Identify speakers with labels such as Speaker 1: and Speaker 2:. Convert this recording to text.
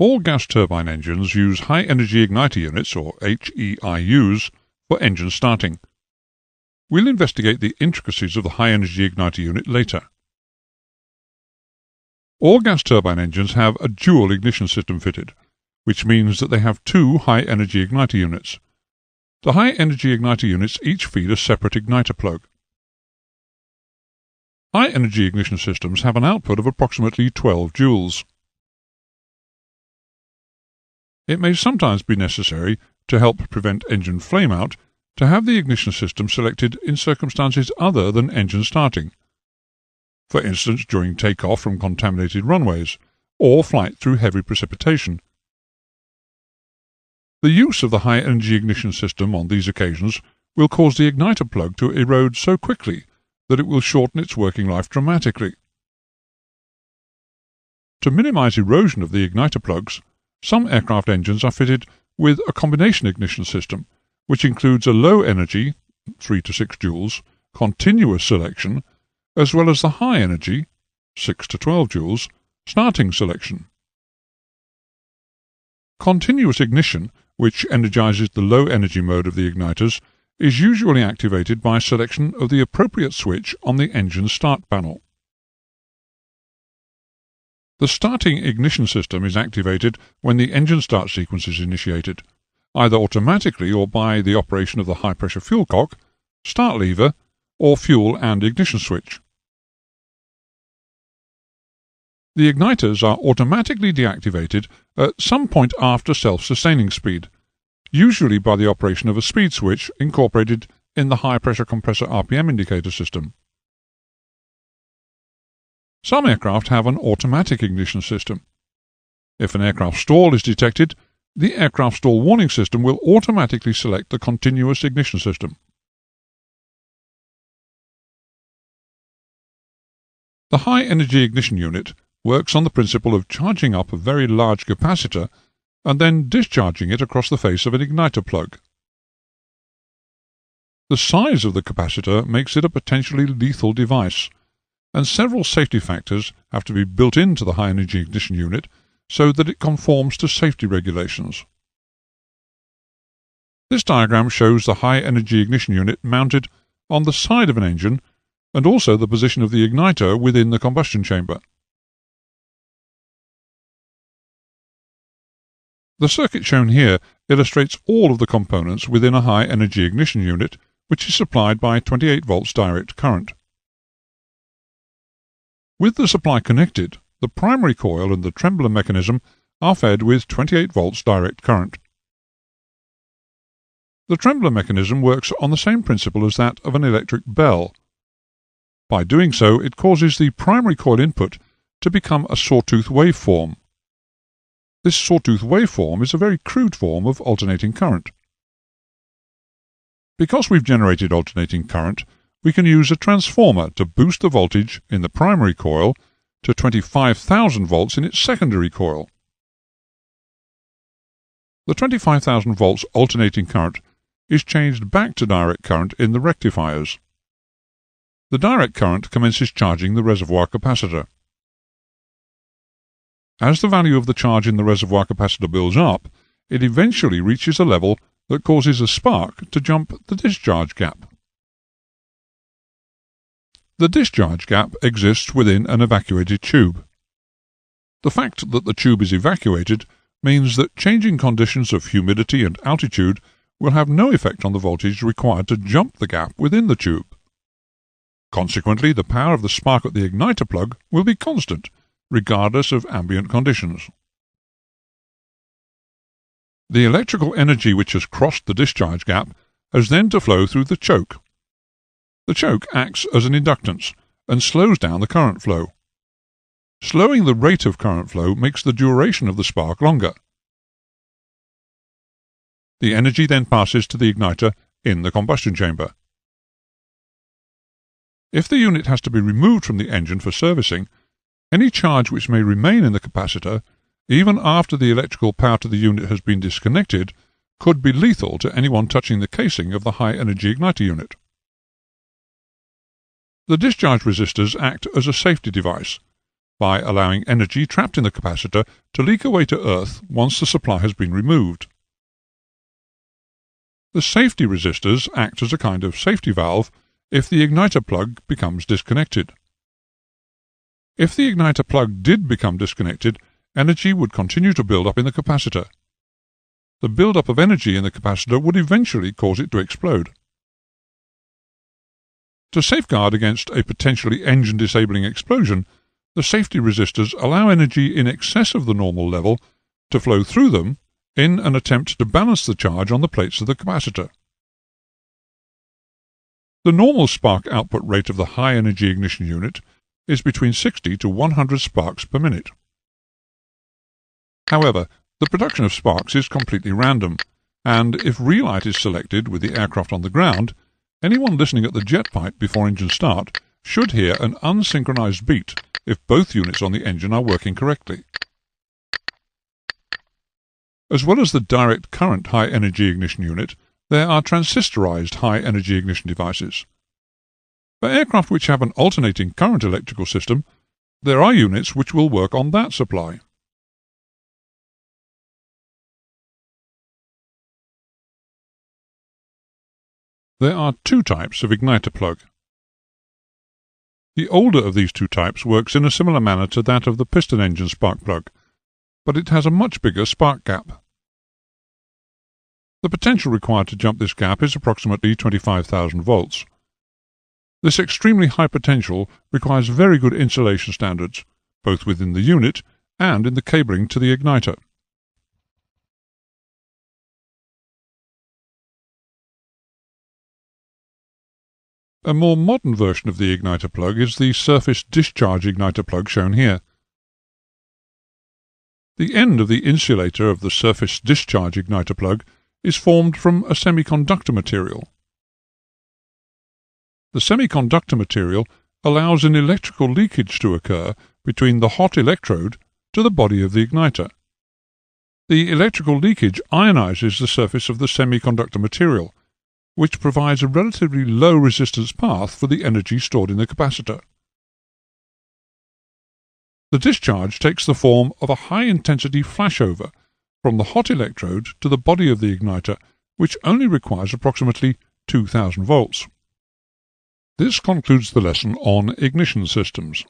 Speaker 1: All gas turbine engines use high-energy igniter units, or HEIUs, for engine starting. We'll investigate the intricacies of the high-energy igniter unit later. All gas turbine engines have a dual ignition system fitted, which means that they have two high-energy igniter units. The high-energy igniter units each feed a separate igniter plug. High-energy ignition systems have an output of approximately 12 joules. It may sometimes be necessary, to help prevent engine flameout, to have the ignition system selected in circumstances other than engine starting, for instance during takeoff from contaminated runways, or flight through heavy precipitation. The use of the high-energy ignition system on these occasions will cause the igniter plug to erode so quickly that it will shorten its working life dramatically. To minimize erosion of the igniter plugs, some aircraft engines are fitted with a combination ignition system, which includes a low-energy, 3 to 6 joules, continuous selection, as well as the high-energy, 6 to 12 joules, starting selection. Continuous ignition, which energizes the low-energy mode of the igniters, is usually activated by selection of the appropriate switch on the engine start panel. The starting ignition system is activated when the engine start sequence is initiated, either automatically or by the operation of the high-pressure fuel cock, start lever, or fuel and ignition switch. The igniters are automatically deactivated at some point after self-sustaining speed, usually by the operation of a speed switch incorporated in the high-pressure compressor RPM indicator system. Some aircraft have an automatic ignition system. If an aircraft stall is detected, the aircraft stall warning system will automatically select the continuous ignition system. The high-energy ignition unit works on the principle of charging up a very large capacitor and then discharging it across the face of an igniter plug. The size of the capacitor makes it a potentially lethal device, and several safety factors have to be built into the high-energy ignition unit so that it conforms to safety regulations. This diagram shows the high-energy ignition unit mounted on the side of an engine and also the position of the igniter within the combustion chamber. The circuit shown here illustrates all of the components within a high-energy ignition unit, which is supplied by 28 volts direct current. With the supply connected, the primary coil and the trembler mechanism are fed with 28 volts direct current. The trembler mechanism works on the same principle as that of an electric bell. By doing so, it causes the primary coil input to become a sawtooth waveform. This sawtooth waveform is a very crude form of alternating current. Because we've generated alternating current, we can use a transformer to boost the voltage in the primary coil to 25,000 volts in its secondary coil. The 25,000 volts alternating current is changed back to direct current in the rectifiers. The direct current commences charging the reservoir capacitor. As the value of the charge in the reservoir capacitor builds up, it eventually reaches a level that causes a spark to jump the discharge gap. The discharge gap exists within an evacuated tube. The fact that the tube is evacuated means that changing conditions of humidity and altitude will have no effect on the voltage required to jump the gap within the tube. Consequently, the power of the spark at the igniter plug will be constant, regardless of ambient conditions. The electrical energy which has crossed the discharge gap has then to flow through the choke. The choke acts as an inductance and slows down the current flow. Slowing the rate of current flow makes the duration of the spark longer. The energy then passes to the igniter in the combustion chamber. If the unit has to be removed from the engine for servicing, any charge which may remain in the capacitor, even after the electrical power to the unit has been disconnected, could be lethal to anyone touching the casing of the high-energy igniter unit. The discharge resistors act as a safety device. by allowing energy trapped in the capacitor to leak away to Earth once the supply has been removed. The safety resistors act as a kind of safety valve if the igniter plug becomes disconnected. If the igniter plug did become disconnected, energy would continue to build up in the capacitor. The build-up of energy in the capacitor would eventually cause it to explode. To safeguard against a potentially engine-disabling explosion, the safety resistors allow energy in excess of the normal level to flow through them in an attempt to balance the charge on the plates of the capacitor. The normal spark output rate of the high-energy ignition unit is between 60 to 100 sparks per minute. However, the production of sparks is completely random, and if relight is selected with the aircraft on the ground, anyone listening at the jet pipe before engine start should hear an unsynchronized beat if both units on the engine are working correctly. As well as the direct current high-energy ignition unit, there are transistorized high-energy ignition devices. For aircraft which have an alternating current electrical system, there are units which will work on that supply. There are two types of igniter plug. The older of these two types works in a similar manner to that of the piston engine spark plug, but it has a much bigger spark gap. The potential required to jump this gap is approximately 25,000 volts. This extremely high potential requires very good insulation standards, both within the unit and in the cabling to the igniter. A more modern version of the igniter plug is the surface discharge igniter plug shown here. The end of the insulator of the surface discharge igniter plug is formed from a semiconductor material. The semiconductor material allows an electrical leakage to occur between the hot electrode to the body of the igniter. The electrical leakage ionizes the surface of the semiconductor material, which provides a relatively low resistance path for the energy stored in the capacitor. The discharge takes the form of a high-intensity flashover from the hot electrode to the body of the igniter, which only requires approximately 2,000 volts. This concludes the lesson on ignition systems.